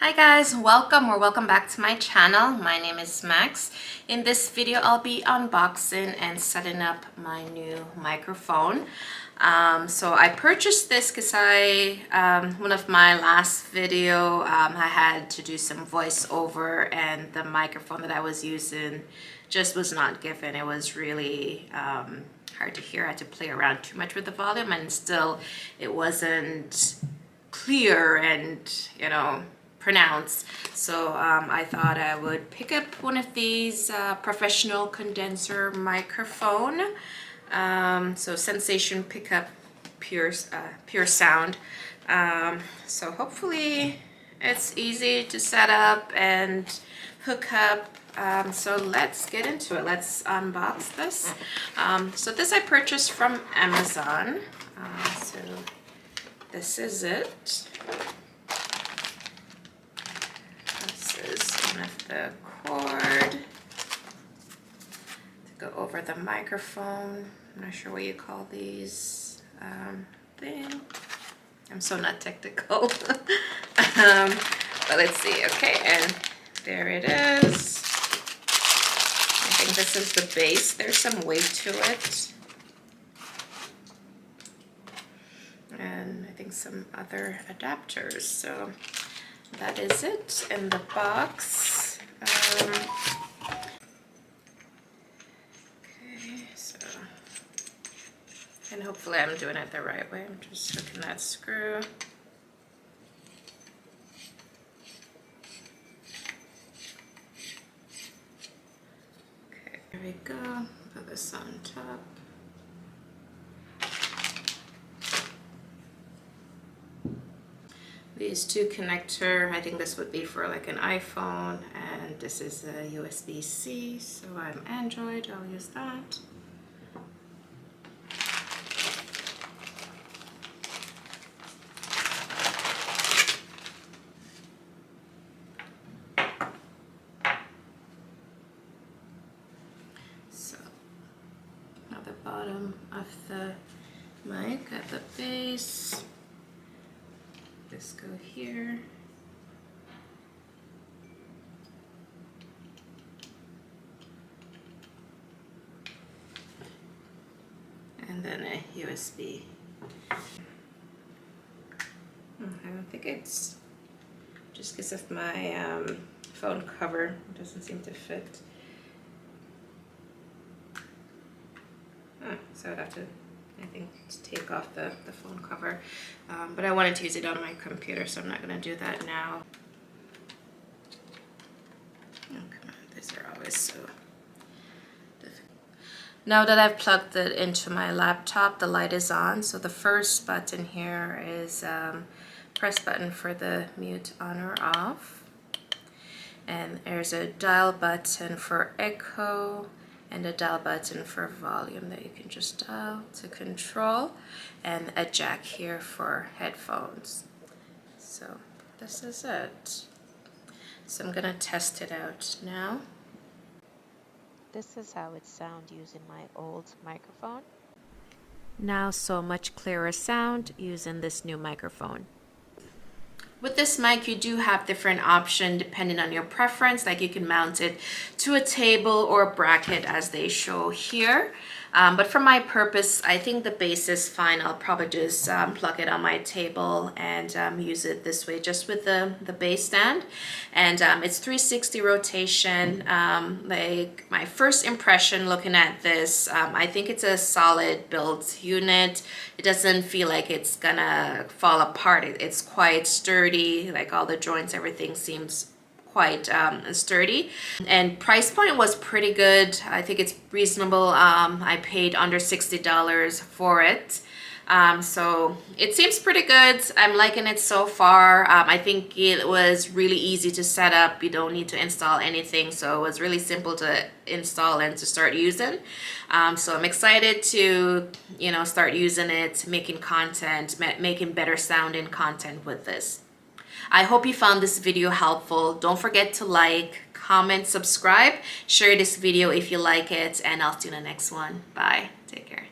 Hi guys, welcome back to my channel. My name is Max. In this video I'll be unboxing and setting up my new microphone. So I purchased this because one of my last video I had to do some voiceover and the microphone that I was using just was not given. It was really hard to hear. I had to play around too much with the volume and still it wasn't clear and pronounced. So I thought I would pick up one of these professional condenser microphone. So Sensation Pickup pure sound. So hopefully it's easy to set up and hook up. So let's get into it. Let's unbox this. So this I purchased from Amazon. So this is it. This is one of the cord to go over the microphone. I'm not sure what you call these thing. I'm so not technical. But let's see. Okay, and there it is. I think this is the base. There's some weight to it. And I think some other adapters. So that is it in the box. Okay, so, and hopefully I'm doing it the right way. I'm just hooking that screw. Okay, there we go. Put this on top. These two connector, I think this would be for like an iPhone, and this is a USB-C, so I'm Android, I'll use that. So, now the bottom of the mic at the base. This go here. And then a USB. I don't think it's just because of my phone cover. It doesn't seem to fit. So I'd have to, I think, to take off the phone cover. But I wanted to use it on my computer, so I'm not going to do that now. Oh, come on. These are always so difficult. Now that I've plugged it into my laptop, the light is on. So the first button here is press button for the mute on or off. And there's a dial button for echo, and a dial button for volume that you can just dial to control, and a jack here for headphones. So this is it. So I'm gonna test it out now. This is how it sounds using my old microphone. Now so much clearer sound using this new microphone. With this mic, you do have different options depending on your preference. Like you can mount it to a table or a bracket as they show here. But for my purpose, I think the base is fine. I'll probably just plug it on my table and use it this way, just with the base stand. And it's 360 rotation. Like my first impression looking at this, I think it's a solid built unit. It doesn't feel like it's gonna fall apart. It's quite sturdy, like all the joints, everything seems quite sturdy, and price point was pretty good. I think it's reasonable. I paid under $60 for it, so it seems pretty good. I'm liking it so far. I think it was really easy to set up. You don't need to install anything, so it was really simple to install and to start using. So I'm excited to start using it, making content, making better sounding content with this. I hope you found this video helpful. Don't forget to like, comment, subscribe, share this video if you like it, and I'll see you in the next one. Bye. Take care.